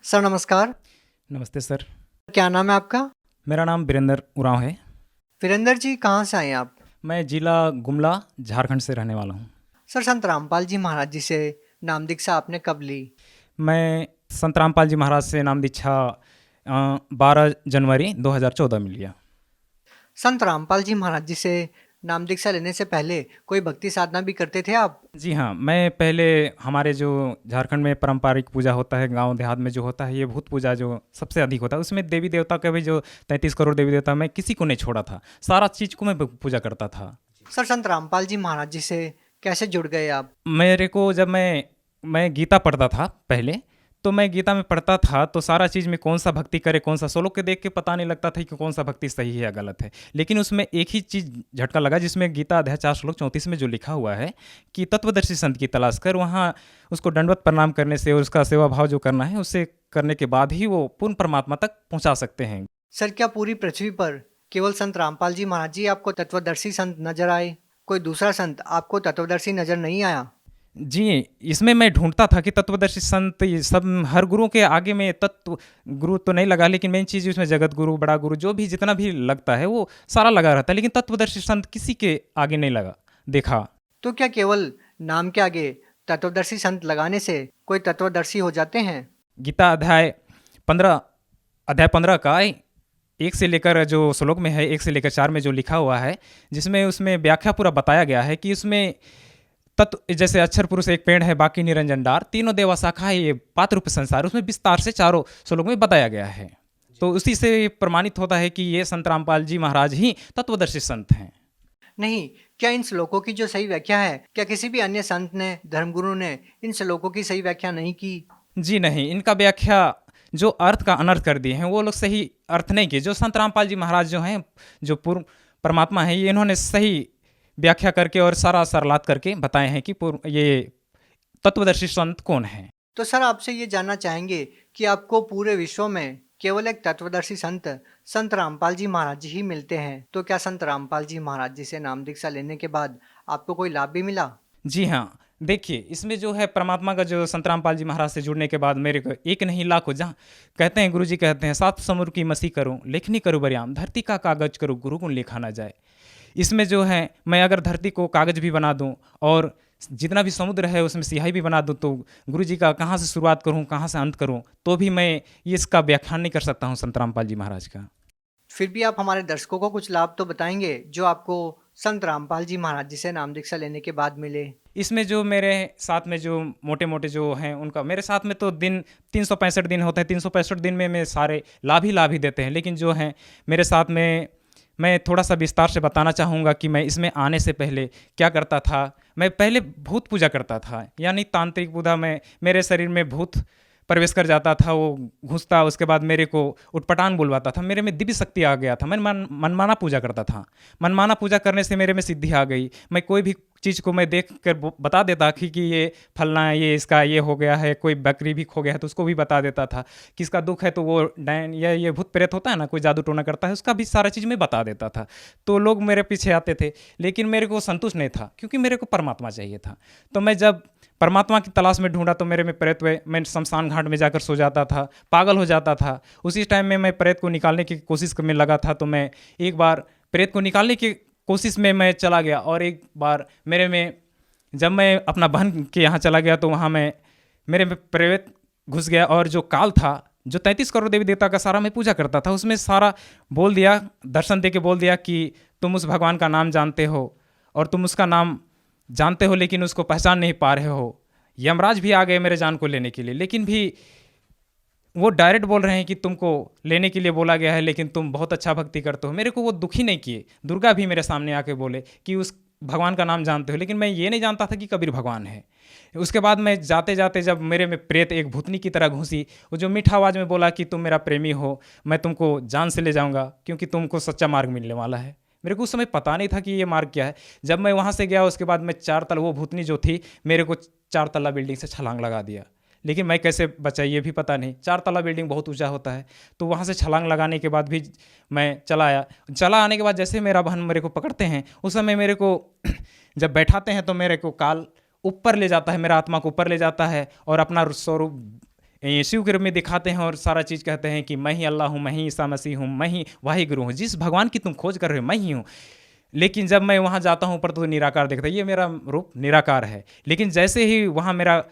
Sir नमस्कार। नमस्ते sir. क्या नाम है आपका? मेरा नाम वीरेंद्र उरांव है। वीरेंद्र जी कहाँ से आए हैं आप? मैं जिला गुमला झारखंड से रहने वाला हूँ। सर संत रामपाल जी महाराज जी से नाम दीक्षा आपने कब ली? मैं संत रामपाल जी महाराज से नाम दीक्षा 12 जनवरी 2014 में लिया। संत रामपाल जी महाराज जी से नाम दीक्षा लेने से पहले कोई भक्ति साधना भी करते थे आप? जी हाँ, मैं पहले हमारे जो झारखंड में पारंपरिक पूजा होता है, गांव देहात में जो होता है, ये भूत पूजा जो सबसे अधिक होता है, उसमें देवी देवता का भी जो 33 करोड़ देवी देवता, मैं किसी को नहीं छोड़ा था। सारा चीज़ को मैं पूजा करता था। सर संत रामपाल जी महाराज जी से कैसे जुड़ गए आप? मेरे को जब मैं गीता पढ़ता था पहले, तो मैं गीता में पढ़ता था तो सारा चीज़ में कौन सा भक्ति करे, कौन सा श्लोक के देख के पता नहीं लगता था कि कौन सा भक्ति सही है या गलत है। लेकिन उसमें एक ही चीज़ झटका लगा, जिसमें गीता अध्याय 4 श्लोक 34 में जो लिखा हुआ है कि तत्वदर्शी संत की तलाश कर, वहाँ उसको दंडवत प्रणाम करने से और उसका सेवा भाव जो करना है उससे करने के बाद ही वो पूर्ण परमात्मा तक पहुँचा सकते हैं। सर क्या पूरी पृथ्वी पर केवल संत रामपाल जी महाराज जी आपको तत्वदर्शी संत नजर आए? कोई दूसरा संत आपको तत्वदर्शी नजर नहीं आया? जी, इसमें मैं ढूँढता था कि तत्वदर्शी संत ये सब हर गुरुओं के आगे में तत्व गुरु तो नहीं लगा, लेकिन मेन चीज़ इसमें जगत गुरु, बड़ा गुरु जो भी जितना भी लगता है वो सारा लगा रहता है, लेकिन तत्वदर्शी संत किसी के आगे नहीं लगा देखा। तो क्या केवल नाम के आगे तत्वदर्शी संत लगाने से कोई तत्वदर्शी हो जाते हैं? गीता अध्याय 15 का 1 से लेकर जो श्लोक में है, 1 से लेकर 4 में जो लिखा हुआ है, जिसमें उसमें व्याख्या पूरा बताया गया है कि उसमें तत्व जैसे अक्षर पुरुष एक पेड़ है, बाकी निरंजन डार, तीनों देवा शाखा है, ये पात्र रूप संसार, उसमें विस्तार से चारों श्लोक में बताया गया है। तो उसी से प्रमाणित होता है कि ये संत रामपाल जी महाराज ही तत्वदर्शी संत हैं। नहीं, क्या इन श्लोकों की जो सही व्याख्या है, क्या किसी भी अन्य संत ने, धर्मगुरु ने इन श्लोकों की सही व्याख्या नहीं की? जी नहीं, इनका व्याख्या जो अर्थ का अनर्थ कर दिए हैं वो लोग सही अर्थ नहीं किए। जो संत रामपाल जी महाराज जो हैं, जो पूर्ण परमात्मा हैं, ये इन्होंने सही व्याख्या करके और सारा सरलात करके बताए हैं कि ये तत्वदर्शी संत कौन है। तो सर आपसे ये जानना चाहेंगे कि आपको पूरे विश्व में केवल एक तत्वदर्शी संत संत रामपाल जी महाराज जी ही मिलते हैं, तो क्या संत रामपाल जी महाराज जी से नाम दीक्षा लेने के बाद आपको कोई लाभ भी मिला? जी हाँ, देखिए इसमें जो है परमात्मा का जो संत रामपाल जी महाराज से जुड़ने के बाद मेरे को एक नहीं लाखों, जहाँ कहते हैं गुरु जी कहते हैं, सात समुद्र की मसी करूँ लेखनी करूँ बरियाम, धरती का कागज करूँ गुरु गुण लिखा ना जाए। इसमें जो है मैं अगर धरती को कागज भी बना दूं और जितना भी समुद्र है उसमें सिहाई भी बना दूं, तो गुरु जी का कहाँ से शुरुआत करूं कहाँ से अंत करूं, तो भी मैं ये इसका व्याख्यान नहीं कर सकता हूं संत रामपाल जी महाराज का। फिर भी आप हमारे दर्शकों को कुछ लाभ तो बताएंगे जो आपको संत रामपाल जी महाराज जी से नाम दीक्षा लेने के बाद मिले। इसमें जो मेरे साथ में जो मोटे मोटे जो हैं उनका, मेरे साथ में तो दिन 365 दिन होते हैं, 365 दिन में सारे लाभ ही देते हैं, लेकिन जो हैं मेरे साथ में मैं थोड़ा सा विस्तार से बताना चाहूँगा कि मैं इसमें आने से पहले क्या करता था। मैं पहले भूत पूजा करता था, यानी तांत्रिक पूजा में मेरे शरीर में भूत प्रवेश कर जाता था, वो घुसता, उसके बाद मेरे को उटपटांग बुलवाता था, मेरे में दिव्य शक्ति आ गया था। मैं मनमाना पूजा करता था। मनमाना पूजा करने से मेरे में सिद्धि आ गई। मैं कोई भी चीज़ को मैं देख कर बता देता कि ये फलना है, ये इसका ये हो गया है, कोई बकरी भी खो गया है तो उसको भी बता देता था। किसका दुख है तो वो डायन या ये भूत प्रेत होता है ना, कोई जादू टोना करता है, उसका भी सारा चीज़ मैं बता देता था। तो लोग मेरे पीछे आते थे, लेकिन मेरे को संतुष्ट नहीं था, क्योंकि मेरे को परमात्मा चाहिए था। तो मैं जब परमात्मा की तलाश में ढूंढा तो मेरे में प्रेत हुए। मैं शमशान घाट में जाकर सो जाता था, पागल हो जाता था। उसी टाइम में मैं प्रेत को निकालने की कोशिश में लगा था। तो मैं एक बार प्रेत को निकालने की कोशिश में मैं चला गया, और एक बार मेरे में जब मैं अपना बहन के यहाँ चला गया तो वहाँ मैं मेरे में प्रेत घुस गया, और जो काल था, जो 33 करोड़ देवी देवता का सारा मैं पूजा करता था, उसमें सारा बोल दिया, दर्शन दे के बोल दिया कि तुम उस भगवान का नाम जानते हो और तुम उसका नाम जानते हो लेकिन उसको पहचान नहीं पा रहे हो। यमराज भी आ गए मेरे जान को लेने के लिए, लेकिन भी वो डायरेक्ट बोल रहे हैं कि तुमको लेने के लिए बोला गया है, लेकिन तुम बहुत अच्छा भक्ति करते हो। मेरे को वो दुखी नहीं किए। दुर्गा भी मेरे सामने आके बोले कि उस भगवान का नाम जानते हो, लेकिन मैं ये नहीं जानता था कि कबीर भगवान है। उसके बाद मैं जाते जाते जब मेरे में प्रेत एक भूतनी की तरह घुसी, वो जो मीठा आवाज़ में बोला कि तुम मेरा प्रेमी हो, मैं तुमको जान से ले जाऊँगा क्योंकि तुमको सच्चा मार्ग मिलने वाला है। मेरे को उस समय पता नहीं था कि ये मार्ग क्या है। जब मैं वहाँ से गया उसके बाद मैं 4 तल, वो भूतनी जो थी मेरे को 4 तल्ला बिल्डिंग से छलांग लगा दिया, लेकिन मैं कैसे बचा ये भी पता नहीं। 4 तल्ला बिल्डिंग बहुत ऊंचा होता है, तो वहाँ से छलांग लगाने के बाद भी मैं चला आया। चला आने के बाद जैसे मेरा बहन मेरे को पकड़ते हैं, उस समय मेरे को जब बैठाते हैं तो मेरे को काल ऊपर ले जाता है, मेरा आत्मा को ऊपर ले जाता है और अपना स्वरूप शिव के रूप में दिखाते हैं और सारा चीज़ कहते हैं कि मैं ही अल्लाह हूँ, मैं ही ईसा मसीह हूँ, मैं ही वाहे गुरु हूँ, जिस भगवान की तुम खोज कर रहे हो मैं ही हूँ। लेकिन जब मैं वहाँ जाता हूँ ऊपर तो निराकार दिखता है, ये मेरा रूप निराकार है। लेकिन जैसे ही वहाँ मेरा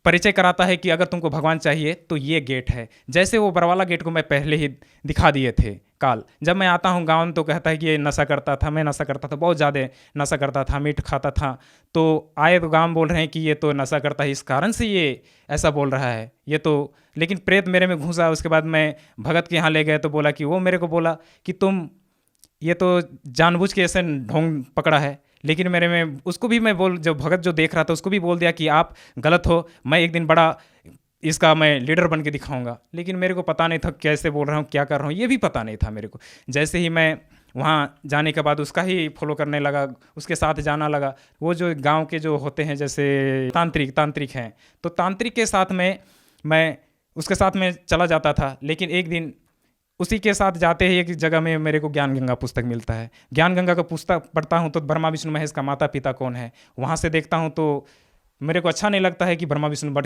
परिचय कराता है कि अगर तुमको भगवान चाहिए तो ये गेट है, जैसे वो बरवाला गेट को मैं पहले ही दिखा दिए थे काल। जब मैं आता हूँ गाँव में तो कहता है कि ये नशा करता था, मैं नशा करता था, बहुत ज़्यादा नशा करता था, मीट खाता था। तो आए तो गाँव बोल रहे हैं कि ये तो नशा करता है, इस कारण से ये ऐसा बोल रहा है ये तो। लेकिन प्रेत मेरे में घुसा। उसके बाद मैं भगत के यहाँ ले गए तो बोला कि वो मेरे को बोला कि तुम ये तो जानबूझ के ऐसे ढोंग पकड़ा है। लेकिन मेरे में उसको भी मैं बोल, जो भगत जो देख रहा था उसको भी बोल दिया कि आप गलत हो, मैं एक दिन बड़ा इसका मैं लीडर बन के दिखाऊंगा। लेकिन मेरे को पता नहीं था कैसे बोल रहा हूँ, क्या कर रहा हूँ, ये भी पता नहीं था मेरे को। जैसे ही मैं वहाँ जाने के बाद उसका ही फॉलो करने लगा, उसके साथ जाना लगा। वो जो गांव के जो होते हैं जैसे तांत्रिक हैं, तो तांत्रिक के साथ में मैं उसके साथ में चला जाता था। लेकिन एक दिन उसी के साथ जाते ही एक जगह में मेरे को ज्ञान गंगा पुस्तक मिलता है। ज्ञान गंगा का पुस्तक पढ़ता हूँ तो ब्रह्मा विष्णु महेश का माता पिता कौन है वहाँ से देखता हूँ तो मेरे को अच्छा नहीं लगता है कि ब्रह्मा विष्णु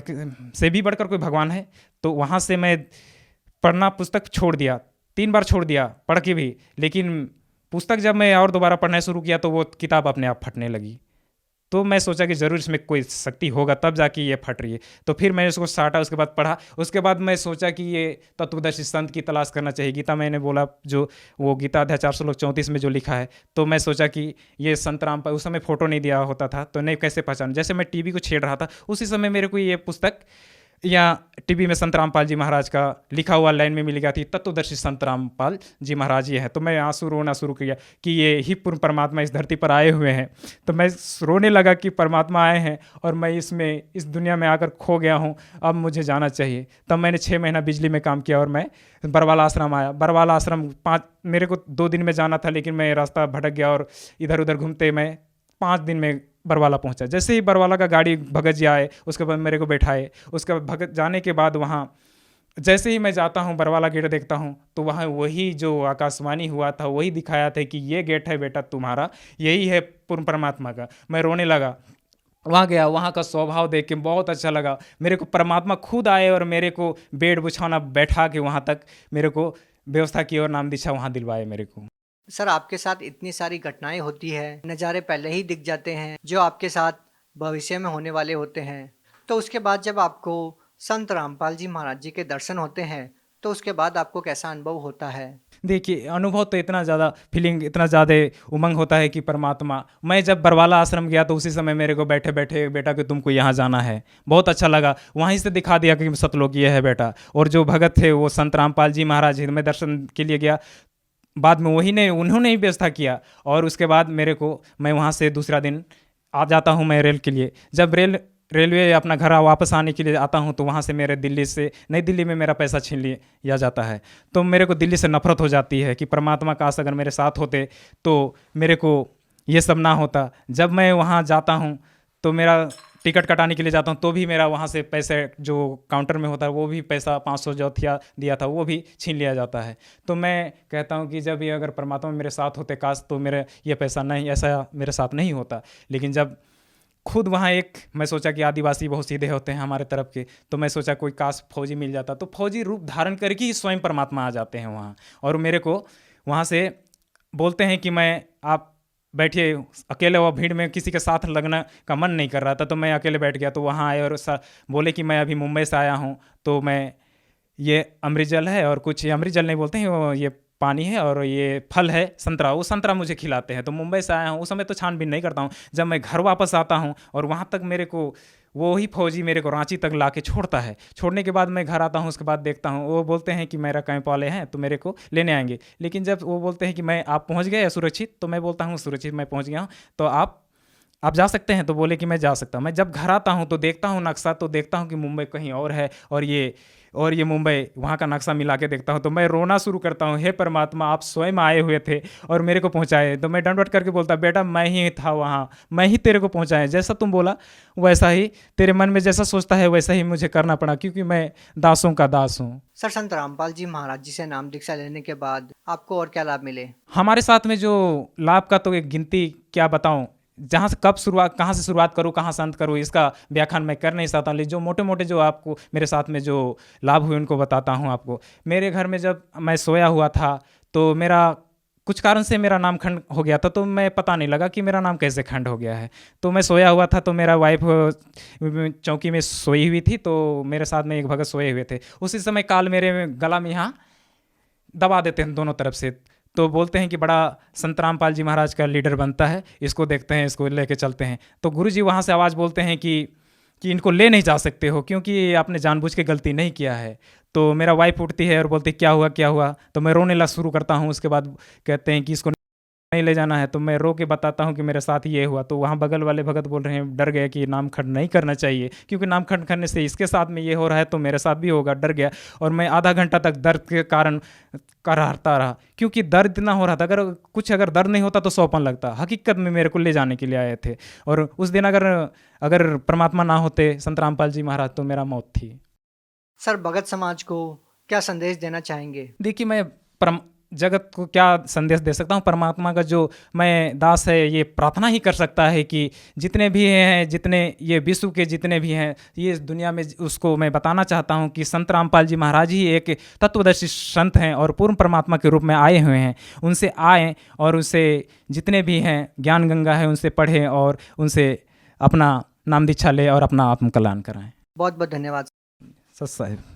से भी बढ़कर कोई भगवान है। तो वहाँ से मैं पढ़ना पुस्तक छोड़ दिया, 3 बार छोड़ दिया पढ़ के भी। लेकिन पुस्तक जब मैं और दोबारा पढ़ना शुरू किया तो वो किताब अपने आप फटने लगी। तो मैं सोचा कि ज़रूर इसमें कोई शक्ति होगा तब जाके ये फट रही है। तो फिर मैंने उसको साटा, उसके बाद पढ़ा। उसके बाद मैं सोचा कि ये तत्वदर्शी संत की तलाश करना चाहिए। गीता मैंने बोला जो वो गीता अध्याय 434 में जो लिखा है, तो मैं सोचा कि ये संत राम पर उस समय फ़ोटो नहीं दिया होता था तो नहीं कैसे पहचान। जैसे मैं टीवी को छेड़ रहा था उसी समय मेरे को ये पुस्तक या टीवी में संत रामपाल जी महाराज का लिखा हुआ लाइन में मिल गया थी, तत्वदर्शी संत रामपाल जी महाराज ये है। तो मैं आंसू रोना शुरू किया कि ये ही पूर्ण परमात्मा इस धरती पर आए हुए हैं। तो मैं रोने लगा कि परमात्मा आए हैं और मैं इसमें इस दुनिया में आकर खो गया हूँ, अब मुझे जाना चाहिए। तब मैंने 6 महीना बिजली में काम किया और मैं बरवाला आश्रम आया। बरवाला आश्रम मेरे को 2 दिन में जाना था, लेकिन मैं रास्ता भटक गया और इधर उधर घूमते मैं 5 दिन में बरवाला पहुंचा। जैसे ही बरवाला का गाड़ी भगत जी आए उसके बाद मेरे को बैठाए। उसके बाद भगत जाने के बाद वहाँ जैसे ही मैं जाता हूँ बरवाला गेट देखता हूँ तो वहाँ वही जो आकाशवाणी हुआ था वही दिखाया था कि ये गेट है बेटा तुम्हारा, यही है पूर्ण परमात्मा का। मैं रोने लगा। वहाँ गया, वहाँ का स्वभाव देख के बहुत अच्छा लगा। मेरे को परमात्मा खुद आए और मेरे को बेड बिछाना बैठा के वहाँ तक मेरे को व्यवस्था की और नाम दीक्षा वहाँ दिलवाए मेरे को। सर आपके साथ इतनी सारी घटनाएं होती है, नज़ारे पहले ही दिख जाते हैं जो आपके साथ भविष्य में होने वाले होते हैं। तो उसके बाद जब आपको संत रामपाल जी महाराज जी के दर्शन होते हैं तो उसके बाद आपको कैसा अनुभव होता है? देखिए अनुभव तो इतना ज़्यादा फीलिंग इतना ज़्यादा उमंग होता है कि परमात्मा। मैं जब बरवाला आश्रम गया तो उसी समय मेरे को बैठे बैठे बेटा कि तुमको यहाँ जाना है, बहुत अच्छा लगा। वहीं से दिखा दिया कि सतलोक ये है बेटा। और जो भगत थे वो संत रामपाल जी महाराज जी, मैं दर्शन के लिए गया, बाद में वही ने उन्होंने ही व्यवस्था किया। और उसके बाद मेरे को मैं वहाँ से दूसरा दिन आ जाता हूँ मैं रेल के लिए। जब रेलवे अपना घर वापस आने के लिए आता हूँ तो वहाँ से मेरे दिल्ली से नई दिल्ली में मेरा पैसा छीन लिया जाता है। तो मेरे को दिल्ली से नफरत हो जाती है कि परमात्मा काश अगर मेरे साथ होते तो मेरे को ये सब ना होता। जब मैं वहाँ जाता हूँ तो मेरा टिकट कटाने के लिए जाता हूँ तो भी मेरा वहाँ से पैसे जो काउंटर में होता है वो भी पैसा 500 जो दिया था वो भी छीन लिया जाता है। तो मैं कहता हूँ कि जब ये अगर परमात्मा मेरे साथ होते काश तो मेरे ये पैसा नहीं ऐसा मेरे साथ नहीं होता। लेकिन जब खुद वहाँ एक मैं सोचा कि आदिवासी बहुत सीधे होते हैं हमारे तरफ के, तो मैं सोचा कोई काश फौजी मिल जाता। तो फौजी रूप धारण करके ही स्वयं परमात्मा आ जाते हैं वहाँ। और मेरे को वहाँ से बोलते हैं कि मैं आप बैठिए अकेले, वो भीड़ में किसी के साथ लगना का मन नहीं कर रहा था तो मैं अकेले बैठ गया। तो वहाँ आए और बोले कि मैं अभी मुंबई से आया हूँ, तो मैं ये अमृत जल है और कुछ अमृत जल नहीं बोलते हैं, वो ये पानी है और ये फल है संतरा, वो संतरा मुझे खिलाते हैं। तो मुंबई से आया हूँ, उस समय तो छानबीन नहीं करता हूँ। जब मैं घर वापस आता हूँ और वहाँ तक मेरे को वो ही फौजी मेरे को रांची तक ला के छोड़ता है। छोड़ने के बाद मैं घर आता हूँ, उसके बाद देखता हूँ वो बोलते हैं कि मेरा कैंप वाले हैं तो मेरे को लेने आएंगे। लेकिन जब वो बोलते हैं कि मैं आप पहुँच गए सुरक्षित, तो मैं बोलता हूँ सुरक्षित मैं पहुँच गया हूँ, तो आप जा सकते हैं। तो बोले कि मैं जा सकता हूँ। मैं जब घर आता हूँ तो देखता हूँ नक्शा, तो देखता हूँ कि मुंबई कहीं और है और ये मुंबई वहाँ का नक्शा मिला के देखता हूँ तो मैं रोना शुरू करता हूँ। हे परमात्मा, आप स्वयं आए हुए थे और मेरे को पहुँचाए। तो मैं दंडवत करके बोलता, बेटा मैं ही था वहाँ, मैं ही तेरे को पहुँचाए। जैसा तुम बोला वैसा ही, तेरे मन में जैसा सोचता है वैसा ही मुझे करना पड़ा, क्योंकि मैं दासों का दास हूँ। सर संत रामपाल जी महाराज जी से नाम दीक्षा लेने के बाद आपको और क्या लाभ मिले? हमारे साथ में जो लाभ का तो एक गिनती क्या बताऊँ, जहाँ से कहाँ से शुरुआत करूँ, कहाँ से अंत करूँ, इसका व्याख्यान मैं कर नहीं सकता। लेकिन जो मोटे मोटे जो आपको मेरे साथ में जो लाभ हुए उनको बताता हूँ आपको। मेरे घर में जब मैं सोया हुआ था तो मेरा कुछ कारण से मेरा नाम खंड हो गया था, तो मैं पता नहीं लगा कि मेरा नाम कैसे खंड हो गया है। तो मैं सोया हुआ था, तो मेरा वाइफ चौकी में सोई हुई थी, तो मेरे साथ में एक भगत सोए हुए थे। उसी समय काल मेरे गला में यहाँ दबा देते हैं दोनों तरफ से। तो बोलते हैं कि बड़ा संत रामपाल जी महाराज का लीडर बनता है, इसको देखते हैं, इसको लेके चलते हैं। तो गुरुजी वहाँ से आवाज़ बोलते हैं कि इनको ले नहीं जा सकते हो, क्योंकि आपने जानबूझ के गलती नहीं किया है। तो मेरा वाइफ उठती है और बोलती है क्या हुआ क्या हुआ। तो मैं रोने लग शुरू करता हूँ। उसके बाद कहते हैं कि इसको नहीं ले जाना है। तो मैं रो के बताता हूँ कि मेरे साथ ये हुआ। तो वहाँ बगल वाले भगत बोल रहे हैं, डर गए कि नाम खंड नहीं करना चाहिए, क्योंकि नाम खंड करने से इसके साथ में ये हो रहा है तो मेरे साथ भी होगा। डर गया और मैं आधा घंटा तक दर्द के कारण कराहता रहा, क्योंकि दर्द इतना हो रहा था। अगर दर्द नहीं होता तो सौंपन लगता। हकीकत में मेरे को ले जाने के लिए आए थे, और उस दिन अगर परमात्मा ना होते संत रामपाल जी महाराज, तो मेरा मौत थी। सर, भगत समाज को क्या संदेश देना चाहेंगे? देखिए, मैं जगत को क्या संदेश दे सकता हूँ। परमात्मा का जो मैं दास है, ये प्रार्थना ही कर सकता है कि जितने भी हैं, जितने ये विश्व के जितने भी हैं ये दुनिया में, उसको मैं बताना चाहता हूँ कि संत रामपाल जी महाराज ही एक तत्वदर्शी संत हैं और पूर्ण परमात्मा के रूप में आए हुए हैं। उनसे आएँ और उनसे जितने भी हैं ज्ञान गंगा है उनसे पढ़ें और उनसे अपना नाम दीक्षा ले और अपना आत्म कल्याण कराएँ। बहुत बहुत धन्यवाद। सच साहिब।